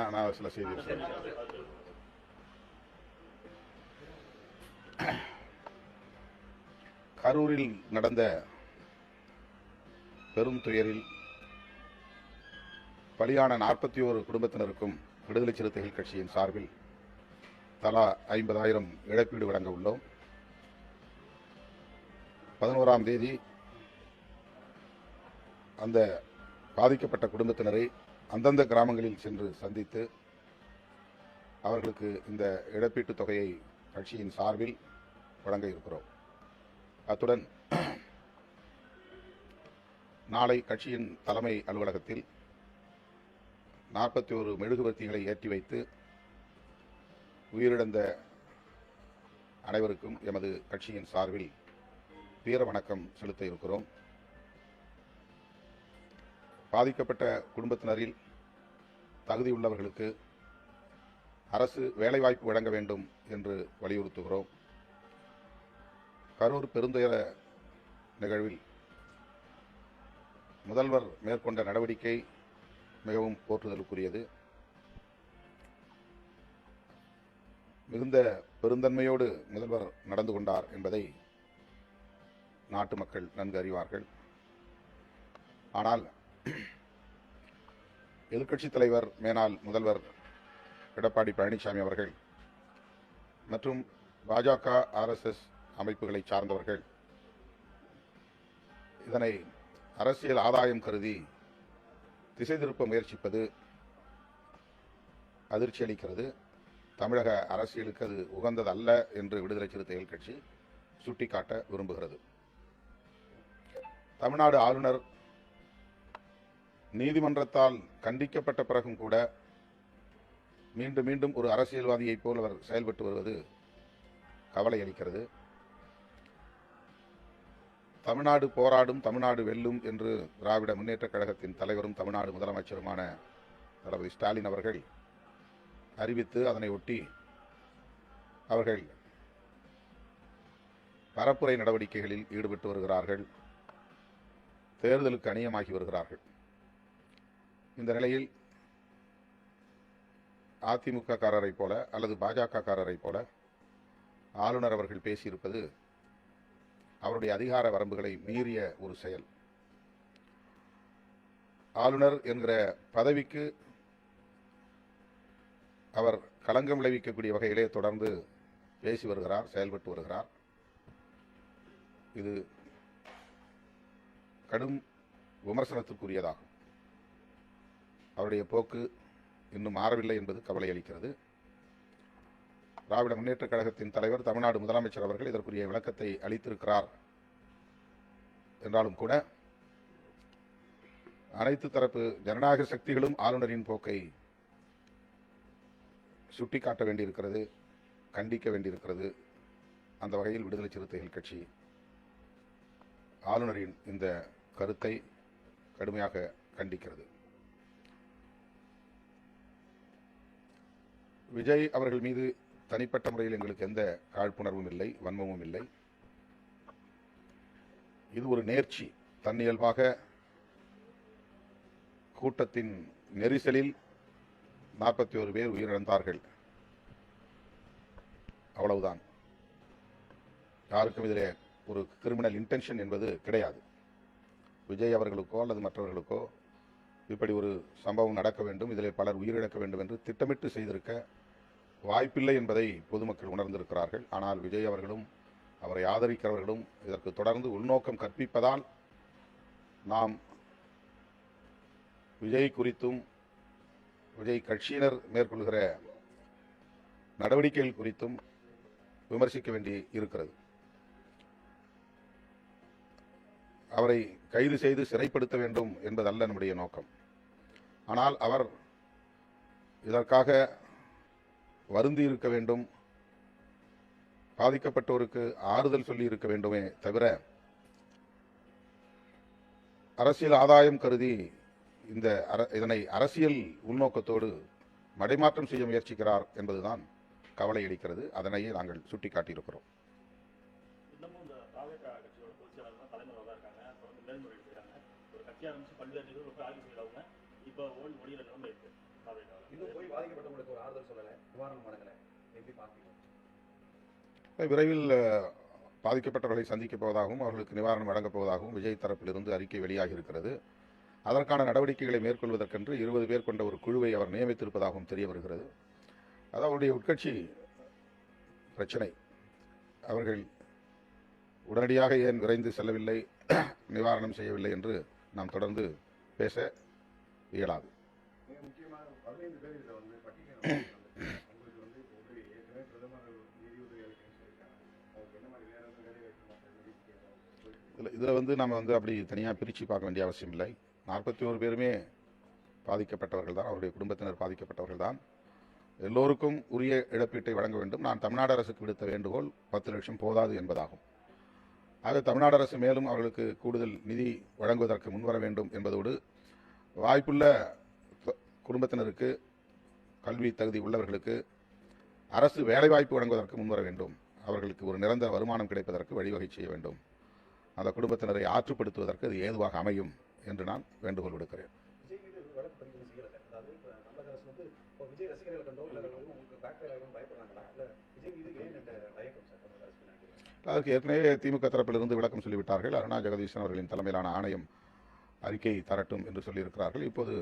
நான் சில செய்தி கரூரில் நடந்த பெரும் துயரில் பலியான 41 குடும்பத்தினருக்கும் விடுதலை சிறுத்தைகள் கட்சியின் சார்பில் தலா 50,000 இழப்பீடு வழங்க உள்ளோம். 11ஆம் தேதி அந்த பாதிக்கப்பட்ட குடும்பத்தினரை அந்தந்த கிராமங்களில் சென்று சந்தித்து அவர்களுக்கு இந்த இழப்பீட்டுத் தொகையை கட்சியின் சார்பில் வழங்க இருக்கிறோம். அத்துடன் நாளை கட்சியின் தலைமை அலுவலகத்தில் 41 மெழுகுவர்த்திகளை ஏற்றி வைத்து உயிரிழந்த அனைவருக்கும் எமது கட்சியின் சார்பில் வீர வணக்கம் செலுத்த இருக்கிறோம். பாதிக்கப்பட்ட குடும்பத்தினரில் தகுதியுள்ளவர்களுக்கு அரசு வேலைவாய்ப்பு வழங்க வேண்டும் என்று வலியுறுத்துகிறோம். கரூர் பெருந்துயர நிகழ்வில் முதல்வர் மேற்கொண்ட நடவடிக்கை மிகவும் போற்றுதலுக்குரியது. மிகுந்த பெருந்தன்மையோடு முதல்வர் நடந்து கொண்டார் என்பதை நாட்டு மக்கள் நன்கு அறிவார்கள். ஆனால் எதிர்க்கட்சித் தலைவர் மேனாள் முதல்வர் எடப்பாடி பழனிசாமி அவர்கள் மற்றும் பாஜக RSS அமைப்புகளை சார்ந்தவர்கள் இதனை அரசியல் ஆதாயம் கருதி திசை திருப்ப முயற்சிப்பது அதிர்ச்சி அளிக்கிறது. தமிழக அரசியலுக்கு அது உகந்ததல்ல என்று விடுதலை சிறுத்தைகள் கட்சி சுட்டிக்காட்ட விரும்புகிறது. தமிழ்நாடு ஆளுநர் நீதிமன்றத்தால் கண்டிக்கப்பட்ட பிறகும் கூட மீண்டும் மீண்டும் ஒரு அரசியல்வாதியைப் போல் அவர் செயல்பட்டு வருவது கவலை அளிக்கிறது. தமிழ்நாடு போராடும், தமிழ்நாடு வெல்லும் என்று திராவிட முன்னேற்றக் கழகத்தின் தலைவரும் தமிழ்நாடு முதலமைச்சருமான தளபதி ஸ்டாலின் அவர்கள் அறிவித்து அதனை ஒட்டி அவர்கள் பரப்புரை நடவடிக்கைகளில் ஈடுபட்டு வருகிறார்கள். தேர்தலுக்கு அணியமாகி வருகிறார்கள். இந்த நிலையில் அதிமுக காரரை போல அல்லது பாஜக காரரை போல ஆளுநர் அவர்கள் பேசியிருப்பது அவருடைய அதிகார வரம்புகளை மீறிய ஒரு செயல். ஆளுநர் என்கிற பதவிக்கு அவர் களங்கம் விளைவிக்கக்கூடிய வகையிலே தொடர்ந்து பேசி வருகிறார், செயல்பட்டு வருகிறார். இது கடும் விமர்சனத்திற்குரியதாகும். அவருடைய போக்கு இன்னும் மாறவில்லை என்பது கவலை அளிக்கிறது. திராவிட முன்னேற்றக் கழகத்தின் தலைவர் தமிழ்நாடு முதலமைச்சர் அவர்கள் இதற்குரிய விளக்கத்தை அளித்திருக்கிறார் என்றாலும் கூட அனைத்து தரப்பு ஜனநாயக சக்திகளும் ஆளுநரின் போக்கை சுட்டிக்காட்ட வேண்டியிருக்கிறது, கண்டிக்க வேண்டியிருக்கிறது. அந்த வகையில் விடுதலை சிறுத்தைகள் கட்சி ஆளுநரின் இந்த கருத்தை கடுமையாக கண்டிக்கிறது. விஜய் அவர்கள் மீது தனிப்பட்ட முறையில் எங்களுக்கு எந்த காழ்ப்புணர்வும் இல்லை, வன்மமும் இல்லை. இது ஒரு நேர்ச்சி. தன்னியல்பாக கூட்டத்தின் நெரிசலில் 41 பேர் உயிரிழந்தார்கள். அவ்வளவுதான். யாருக்கும் இதிலே ஒரு கிரிமினல் இன்டென்ஷன் என்பது கிடையாது. விஜய் அவர்களுக்கோ அல்லது மற்றவர்களுக்கோ இப்படி ஒரு சம்பவம் நடக்க வேண்டும், இதிலே பலர் உயிரிழக்க வேண்டும் என்று திட்டமிட்டு செய்திருக்க வாய்ப்பில்லை என்பதை பொதுமக்கள் உணர்ந்திருக்கிறார்கள். ஆனால் விஜய் அவர்களும் அவரை ஆதரிக்கிறவர்களும் இதற்கு தொடர்ந்து உள்நோக்கம் கற்பிப்பதால் நாம் விஜய் குறித்தும் விஜய் கட்சியினர் மேற்கொள்கிற நடவடிக்கைகள் குறித்தும் விமர்சிக்க வேண்டி இருக்கிறது. அவரை கைது செய்து சிறைப்படுத்த வேண்டும் என்பதல்ல நம்முடைய நோக்கம். ஆனால் அவர் இதற்காக வருந்தி இருக்க வேண்டும், பாதிக்கப்பட்டோருக்கு ஆறுதல் சொல்லி இருக்க வேண்டுமே தவிர அரசியல் ஆதாயம் கருதி இதனை அரசியல் உள்நோக்கத்தோடு மடைமாற்றம் செய்ய முயற்சிக்கிறார் என்பதுதான் கவலை அளிக்கிறது. அதனையே நாங்கள் சுட்டிக்காட்டியிருக்கிறோம். கட்சி ஆரம்பிச்சு பல்வேறு நிகழ்வுகள் ஆய்வு செய்யறவங்க இப்போ ஒளியில நிலைமை இருக்கு. இன்னும் போய் பாதிக்கப்பட்டவங்களுக்கு ஒரு ஆறுதல் சொல்லலை, நிவாரணம் வழங்கலை, எப்படி பார்ப்பீங்க? விரைவில் பாதிக்கப்பட்டவர்களை சந்திக்கப் போவதாகவும் அவர்களுக்கு நிவாரணம் வழங்கப் போவதாகவும் விஜய் தரப்பிலிருந்து அறிக்கை வெளியாகி இருக்கிறது. அதற்கான நடவடிக்கைகளை மேற்கொள்வதற்கென்று 20 பேர் கொண்ட ஒரு குழுவை அவர் நியமித்திருப்பதாகவும் தெரிய வருகிறது. அது அவருடைய உட்கட்சி பிரச்சனை. அவர்கள் உடனடியாக ஏன் விரைந்து செல்லவில்லை, நிவாரணம் செய்யவில்லை என்று நாம் தொடர்ந்து பேச இயலாது. முக்கியமாக 15 பேர் இதில் வந்து பட்டியல் உங்களுக்கு வந்து ஏற்கனவே பிரதமர் நிதி உதவி அளிக்கணும்னு சொல்லியிருக்காங்க. அவங்களுக்கு என்ன மாதிரி வேற வேலை இதில் வந்து நம்ம வந்து அப்படி தனியாக பிரித்து பார்க்க வேண்டிய அவசியம் இல்லை. 41 பேருமே பாதிக்கப்பட்டவர்கள் தான், அவருடைய குடும்பத்தினர் பாதிக்கப்பட்டவர்கள் தான். எல்லோருக்கும் உரிய இழப்பீட்டை வழங்க வேண்டும். நான் தமிழ்நாடு அரசுக்கு விடுத்த வேண்டுகோள் 10 லட்சம் போதாது என்பதாகும். ஆக தமிழ்நாடு அரசு மேலும் அவர்களுக்கு கூடுதல் நிதி வழங்குவதற்கு முன்வர வேண்டும் என்பதோடு வாய்ப்புள்ள குடும்பத்தினருக்கு, கல்வி தகுதி உள்ளவர்களுக்கு அரசு வேலைவாய்ப்பு வழங்குவதற்கு முன்வர வேண்டும். அவர்களுக்கு ஒரு நிரந்தர வருமானம் கிடைப்பதற்கு வழிவகை செய்ய வேண்டும். அந்த குடும்பத்தினரை ஆற்றுப்படுத்துவதற்கு அது ஏதுவாக அமையும் என்று நான் வேண்டுகோள் விடுக்கிறேன். அதற்கு ஏற்கனவே திமுக தரப்பிலிருந்து விளக்கம் சொல்லிவிட்டார்கள். அருணா ஜெகதீசன் அவர்களின் தலைமையிலான ஆணையம் அறிக்கை தரட்டும் என்று சொல்லியிருக்கிறார்கள். இப்போது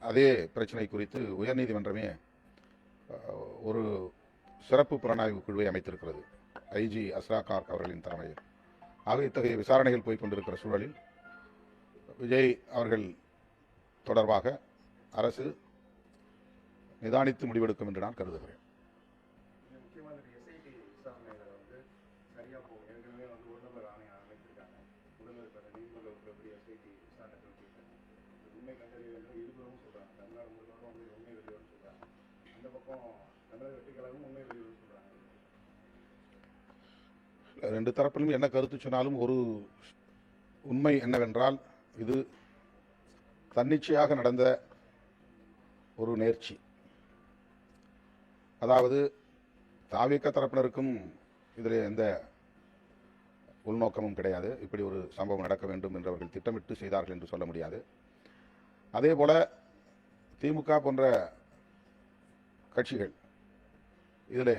அதே பிரச்சனை குறித்து உயர்நீதிமன்றமே ஒரு சிறப்பு புலனாய்வு குழுவை அமைத்திருக்கிறது, ஐஜி அஸ்ரா கார்க் அவர்களின் தலைமையில். ஆக இத்தகைய விசாரணைகள் போய்கொண்டிருக்கிற சூழலில் விஜய் அவர்கள் தொடர்பாக அரசு நிதானித்து முடிவெடுக்கும் என்று நான் கருதுகிறேன். ரெண்டு தரப்பிலும் என்ன கருத்து சொன்னாலும் ஒரு உண்மை என்னவென்றால், இது தன்னிச்சையாக நடந்த ஒரு நேர்ச்சி. அதாவது தாவேக தரப்பினருக்கும் இதில் எந்த உள்நோக்கமும் கிடையாது. இப்படி ஒரு சம்பவம் நடக்க வேண்டும் என்று அவர்கள் திட்டமிட்டு செய்தார்கள் என்று சொல்ல முடியாது. அதே போல திமுக போன்ற கட்சிகள் இதில்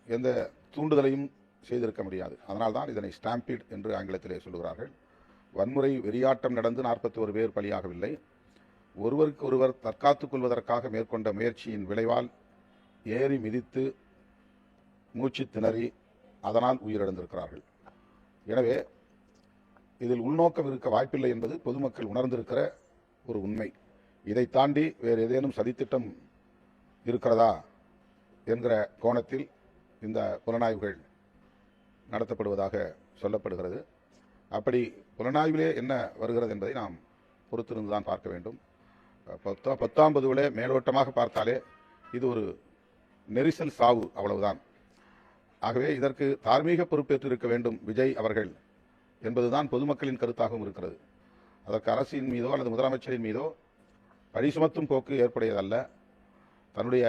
எந்த தூண்டுதலையும் செய்திருக்க முடியாது. அதனால்தான் இதனை ஸ்டாம்பீட் என்று ஆங்கிலத்திலே சொல்லுகிறார்கள். வன்முறை வெறியாட்டம் நடந்து 41 பேர் பலியாகவில்லை. ஒருவருக்கு ஒருவர் தற்காத்துக் கொள்வதற்காக மேற்கொண்ட முயற்சியின் விளைவால் ஏறி மிதித்து மூச்சு திணறி அதனால் உயிரிழந்திருக்கிறார்கள். எனவே இதில் உள்நோக்கம் இருக்க வாய்ப்பில்லை என்பது பொதுமக்கள் உணர்ந்திருக்கிற ஒரு உண்மை. இதை தாண்டி வேறு ஏதேனும் சதித்திட்டம் இருக்கிறதா என்கிற கோணத்தில் இந்த புலனாய்வுகள் நடத்தப்படுவதாக சொல்லப்படுகிறது. அப்படி புலனாய்விலே என்ன வருகிறது என்பதை நாம் பொறுத்திருந்துதான் பார்க்க வேண்டும். 19 மேலோட்டமாக பார்த்தாலே இது ஒரு நெரிசல் சாவு, அவ்வளவுதான். ஆகவே இதற்கு தார்மீக பொறுப்பேற்று இருக்க வேண்டும் விஜய் அவர்கள் என்பதுதான் பொதுமக்களின் கருத்தாகவும் இருக்கிறது. அதற்கு அரசின் மீதோ அல்லது முதலமைச்சரின் மீதோ பழி சுமத்தும் போக்கு ஏற்புடையதல்ல. தன்னுடைய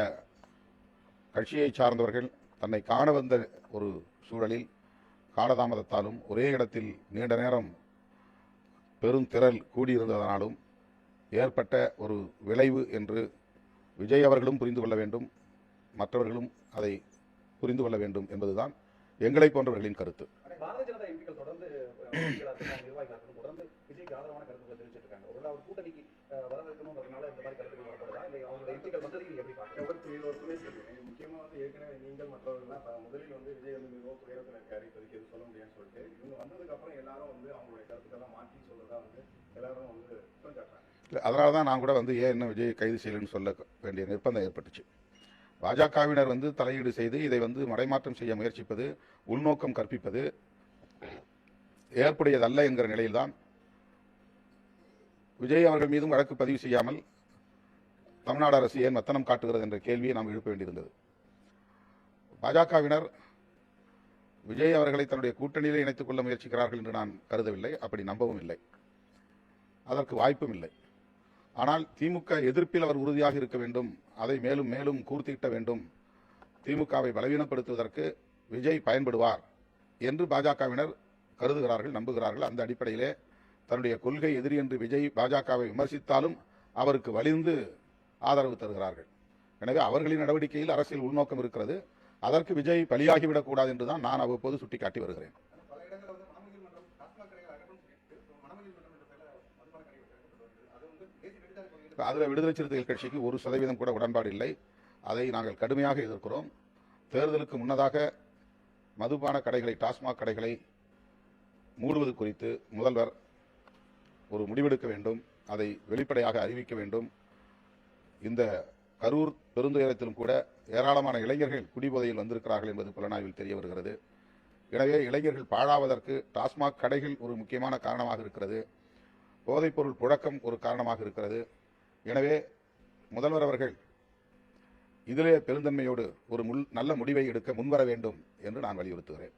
கட்சியை சார்ந்தவர்கள் தன்னை காண வந்த ஒரு சூழலில் காலதாமதத்தாலும் ஒரே இடத்தில் நீண்ட நேரம் பெருந்திரள் கூடியிருந்ததனாலும் ஏற்பட்ட ஒரு விளைவு என்று விஜய் அவர்களும் புரிந்து கொள்ள வேண்டும், மற்றவர்களும் அதை புரிந்து கொள்ள வேண்டும் என்பதுதான் எங்களை போன்றவர்களின் கருத்து. பாரதிய ஜனதா எம்பிக்கள் தொடர்ந்து விஜய்க்கு ஆதரவான கருத்துக்களை தெரிவிச்சிருக்காங்க. ஒரு அவர் கூட்டணிக்கு வரவேற்கணும்ன்றதுனால இந்த மாதிரி கருத்துக்கள் வரப்படுதா, இல்லை அவங்களுடைய எம்பிக்கள் வந்தது எப்படி பார்க்க? முக்கியமாக வந்து ஏற்கனவே நீங்கள் மற்றவர்கள்லாம் முதலில் வந்து விஜய் வந்து மிகவும் துயரத்தில் இருக்காரு, இப்போதைக்கு எது சொல்ல முடியாதுன்னு சொல்லிட்டு இவங்க வந்ததுக்கு அப்புறம் எல்லாரும் வந்து அவங்களுடைய கருத்துக்கெல்லாம் மாற்றி சொல்லதா வந்து எல்லாரும் வந்து குற்றம் சாட்டுறாங்க. அதனால தான் நான் கூட வந்து ஏன் இன்னும் விஜய் கைது செய்யலன்னு சொல்ல வேண்டிய நிர்பந்தம் ஏற்பட்டுச்சு. பாஜகவினர் வந்து தலையீடு செய்து இதை வந்து மடைமாற்றம் செய்ய முயற்சிப்பது, உள்நோக்கம் கற்பிப்பது ஏற்புடையதல்ல என்கிற நிலையில்தான் விஜய் அவர்கள் மீதும் வழக்கு பதிவு செய்யாமல் தமிழ்நாடு அரசு ஏன் மெத்தனம் காட்டுகிறது என்ற கேள்வியை நாம் எழுப்ப வேண்டியிருந்தது. பாஜகவினர் விஜய் அவர்களை தன்னுடைய கூட்டணியிலே இணைத்துக் கொள்ள முயற்சிக்கிறார்கள் என்று நான் கருதவில்லை, அப்படி நம்பவும் இல்லை, அதற்கு வாய்ப்பும் இல்லை. ஆனால் திமுக எதிர்ப்பில் அவர் உறுதியாக இருக்க வேண்டும், அதை மேலும் மேலும் கூர்த்திட்ட வேண்டும், திமுகவை பலவீனப்படுத்துவதற்கு விஜய் பயன்படுவார் என்று பாஜகவினர் கருதுகிறார்கள், நம்புகிறார்கள். அந்த அடிப்படையிலே தன்னுடைய கொள்கை எதிரி என்று விஜய் பாஜகவை விமர்சித்தாலும் அவருக்கு வலிந்து ஆதரவு தருகிறார்கள். எனவே அவர்களின் நடவடிக்கையில் அரசியல் உள்நோக்கம் இருக்கிறது. அதற்கு விஜய் பலியாகிவிடக் கூடாது என்றுதான் நான் அவ்வப்போது சுட்டிக்காட்டி வருகிறேன். பல இடங்களில் வந்து மணமகிழ் மன்றம் டாஸ்மாக் கடைகள் அகற்றணும்னு சொல்லிட்டு மணமகிழ் மன்றம் என்ற பெயரில் மதுபான கடைகள் திறக்கப்பட்டு வருகிறது. அது வந்து தேசிய நெடுஞ்சாலை பகுதியில் அதில் விடுதலை சிறுத்தைகள் கட்சிக்கு 1% கூட உடன்பாடு இல்லை. அதை நாங்கள் கடுமையாக எதிர்க்கிறோம். தேர்தலுக்கு முன்னதாக மதுபான கடைகளை, டாஸ்மாக் கடைகளை மூடுவது குறித்து முதல்வர் ஒரு முடிவெடுக்க வேண்டும். அதை வெளிப்படையாக அறிவிக்க வேண்டும். இந்த கரூர் பெருந்துயரத்திலும் கூட ஏராளமான இளைஞர்கள் குடிபோதையில் வந்திருக்கிறார்கள் என்பது புலனாய்வில் தெரிய வருகிறது. எனவே இளைஞர்கள் பாழாவதற்கு டாஸ்மாக் கடைகள் ஒரு முக்கியமான காரணமாக இருக்கிறது. போதைப்பொருள் புழக்கம் ஒரு காரணமாக இருக்கிறது. எனவே முதல்வர் அவர்கள் இதிலே பெருந்தன்மையோடு ஒரு நல்ல முடிவை எடுக்க முன்வர வேண்டும் என்று நான் வலியுறுத்துகிறேன்.